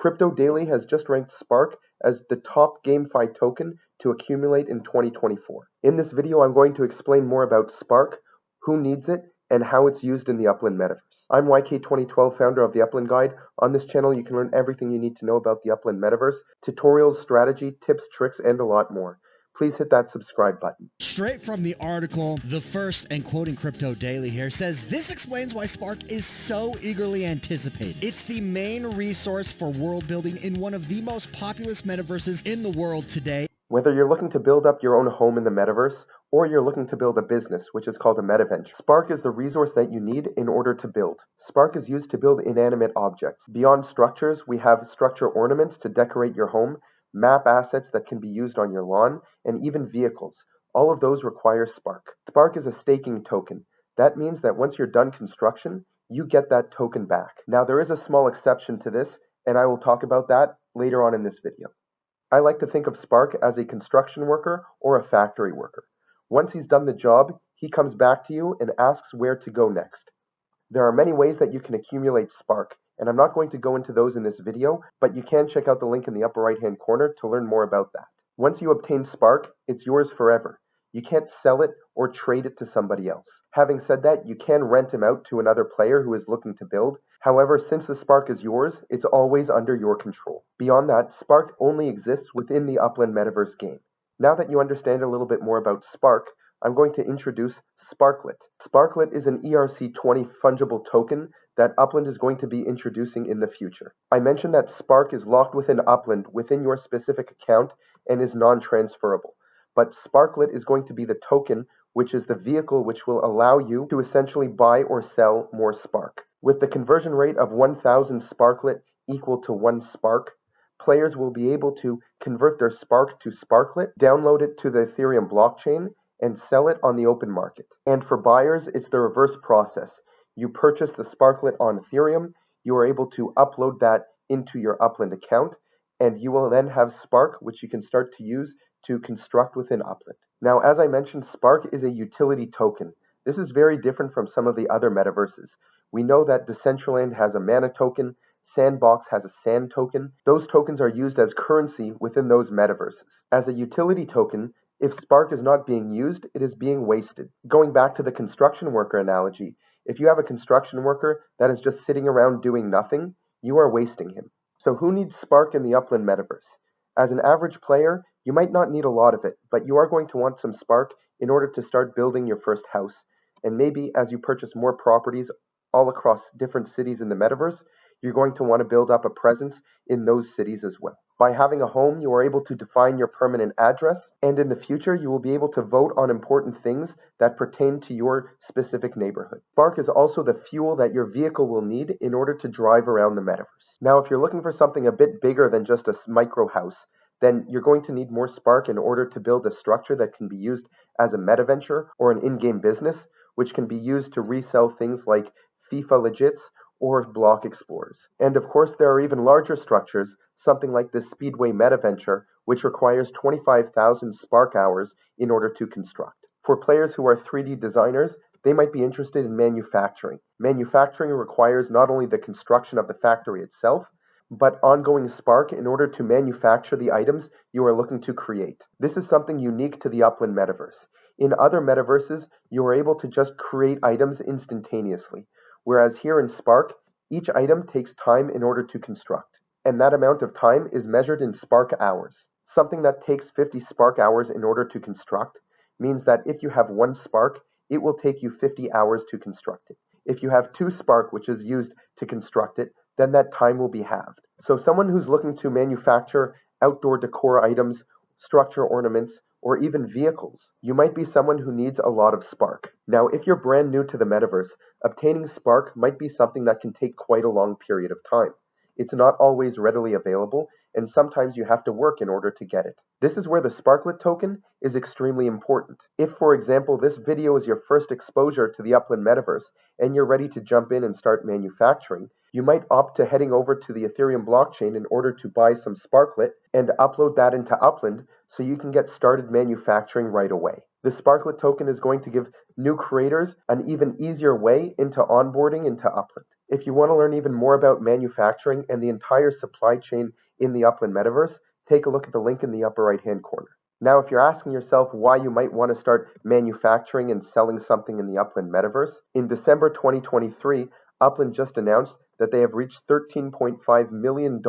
Crypto Daily has just ranked Spark as the top GameFi token to accumulate in 2024. In this video, I'm going to explain more about Spark, who needs it, and how it's used in the Upland Metaverse. I'm YK2012, founder of the Upland Guide. On this channel, you can learn everything you need to know about the Upland Metaverse, tutorials, strategy, tips, tricks, and a lot more. Please hit that subscribe button. Straight from the article, the first, and quoting Crypto Daily here, says, "This explains why Spark is so eagerly anticipated. It's the main resource for world building in one of the most populous metaverses in the world today." Whether you're looking to build up your own home in the metaverse, or you're looking to build a business, which is called a metaventure, Spark is the resource that you need in order to build. Spark is used to build inanimate objects. Beyond structures, we have structure ornaments to decorate your home, map assets that can be used on your lawn, and even vehicles. All of those require Spark. Spark is a staking token. That means that once you're done construction, you get that token back. Now, there is a small exception to this, and I will talk about that later on in this video. I like to think of Spark as a construction worker or a factory worker. Once he's done the job, he comes back to you and asks where to go next. There are many ways that you can accumulate Spark, and I'm not going to go into those in this video, but you can check out the link in the upper right-hand corner to learn more about that. Once you obtain Spark, it's yours forever. You can't sell it or trade it to somebody else. Having said that, you can rent him out to another player who is looking to build. However, since the Spark is yours, it's always under your control. Beyond that, Spark only exists within the Upland Metaverse game. Now that you understand a little bit more about Spark, I'm going to introduce Sparklet. Sparklet is an ERC20 fungible token that Upland is going to be introducing in the future. I mentioned that Spark is locked within Upland within your specific account and is non-transferable. But Sparklet is going to be the token, which is the vehicle which will allow you to essentially buy or sell more Spark. With the conversion rate of 1,000 Sparklet equal to 1 Spark, players will be able to convert their Spark to Sparklet, download it to the Ethereum blockchain, and sell it on the open market. And for buyers, it's the reverse process. You purchase the Sparklet on Ethereum, you are able to upload that into your Upland account, and you will then have Spark, which you can start to use to construct within Upland. Now, as I mentioned, Spark is a utility token. This is very different from some of the other metaverses. We know that Decentraland has a mana token, Sandbox has a sand token. Those tokens are used as currency within those metaverses. As a utility token, if Spark is not being used, it is being wasted. Going back to the construction worker analogy, if you have a construction worker that is just sitting around doing nothing, you are wasting him. So who needs Spark in the Upland Metaverse? As an average player, you might not need a lot of it, but you are going to want some Spark in order to start building your first house. And maybe as you purchase more properties all across different cities in the Metaverse, you're going to want to build up a presence in those cities as well. By having a home, you are able to define your permanent address, and in the future, you will be able to vote on important things that pertain to your specific neighborhood. Spark is also the fuel that your vehicle will need in order to drive around the Metaverse. Now, if you're looking for something a bit bigger than just a micro house, then you're going to need more Spark in order to build a structure that can be used as a metaventure or an in-game business, which can be used to resell things like FIFA Legits or block explorers. And of course, there are even larger structures, something like the Speedway Metaventure, which requires 25,000 Spark hours in order to construct. For players who are 3D designers, they might be interested in manufacturing. Manufacturing requires not only the construction of the factory itself, but ongoing Spark in order to manufacture the items you are looking to create. This is something unique to the Upland Metaverse. In other metaverses, you are able to just create items instantaneously. Whereas here in Spark, each item takes time in order to construct, and that amount of time is measured in Spark hours. Something that takes 50 Spark hours in order to construct means that if you have 1 Spark, it will take you 50 hours to construct it. If you have 2 Spark, which is used to construct it, then that time will be halved. So someone who's looking to manufacture outdoor decor items, structure ornaments, or even vehicles, you might be someone who needs a lot of Spark. Now, if you're brand new to the Metaverse, obtaining Spark might be something that can take quite a long period of time. It's not always readily available, and sometimes you have to work in order to get it. This is where the Sparklet token is extremely important. If, for example, this video is your first exposure to the Upland Metaverse, and you're ready to jump in and start manufacturing, you might opt to heading over to the Ethereum blockchain in order to buy some Sparklet and upload that into Upland so you can get started manufacturing right away. The Sparklet token is going to give new creators an even easier way into onboarding into Upland. If you want to learn even more about manufacturing and the entire supply chain in the Upland Metaverse, take a look at the link in the upper right-hand corner. Now, if you're asking yourself why you might want to start manufacturing and selling something in the Upland Metaverse, in December 2023, Upland just announced that they have reached $13.5 million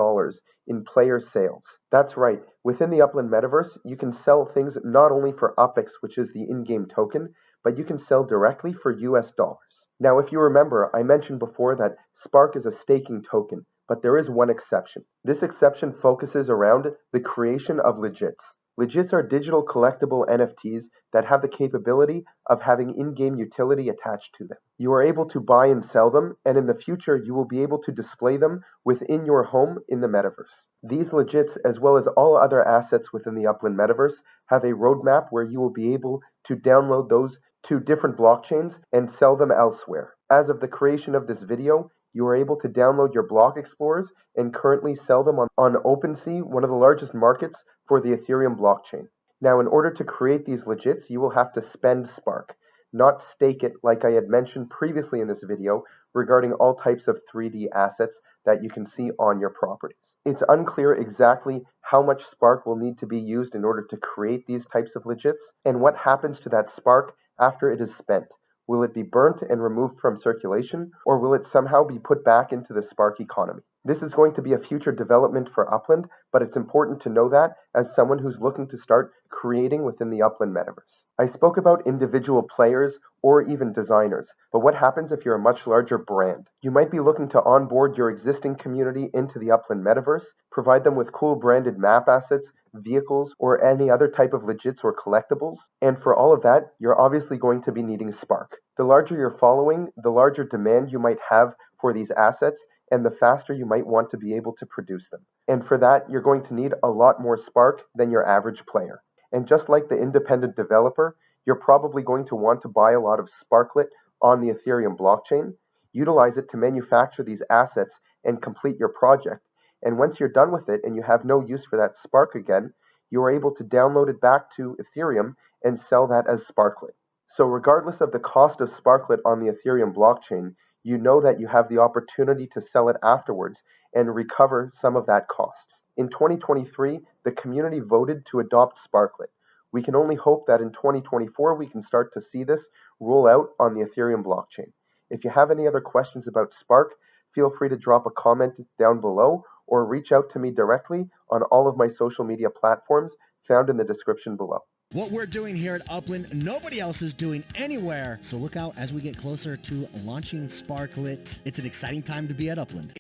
in player sales. That's right, within the Upland Metaverse, you can sell things not only for UPX, which is the in-game token, but you can sell directly for US dollars. Now, if you remember, I mentioned before that Spark is a staking token, but there is one exception. This exception focuses around the creation of legits. Legits are digital collectible NFTs that have the capability of having in-game utility attached to them. You are able to buy and sell them, and in the future you will be able to display them within your home in the metaverse. These legits, as well as all other assets within the Upland metaverse, have a roadmap where you will be able to download those to different blockchains and sell them elsewhere. As of the creation of this video, you are able to download your block explorers and currently sell them on OpenSea, one of the largest markets for the Ethereum blockchain. Now, in order to create these legits, you will have to spend Spark, not stake it like I had mentioned previously in this video regarding all types of 3D assets that you can see on your properties. It's unclear exactly how much Spark will need to be used in order to create these types of legits, and what happens to that Spark after it is spent. Will it be burnt and removed from circulation, or will it somehow be put back into the Spark economy? This is going to be a future development for Upland, but it's important to know that as someone who's looking to start creating within the Upland metaverse. I spoke about individual players or even designers, but what happens if you're a much larger brand? You might be looking to onboard your existing community into the Upland metaverse, provide them with cool branded map assets, vehicles, or any other type of legits or collectibles, and for all of that, you're obviously going to be needing Spark. The larger your following, the larger demand you might have for these assets, and the faster you might want to be able to produce them. And for that, you're going to need a lot more Spark than your average player. And just like the independent developer, you're probably going to want to buy a lot of Sparklet on the Ethereum blockchain, utilize it to manufacture these assets and complete your project. And once you're done with it and you have no use for that Spark again, you are able to download it back to Ethereum and sell that as Sparklet. So regardless of the cost of Sparklet on the Ethereum blockchain, you know that you have the opportunity to sell it afterwards and recover some of that costs. In 2023, the community voted to adopt Sparklet. We can only hope that in 2024 we can start to see this roll out on the Ethereum blockchain. If you have any other questions about Spark, feel free to drop a comment down below or reach out to me directly on all of my social media platforms found in the description below. What we're doing here at Upland, nobody else is doing anywhere. So look out as we get closer to launching Sparklet. It's an exciting time to be at Upland.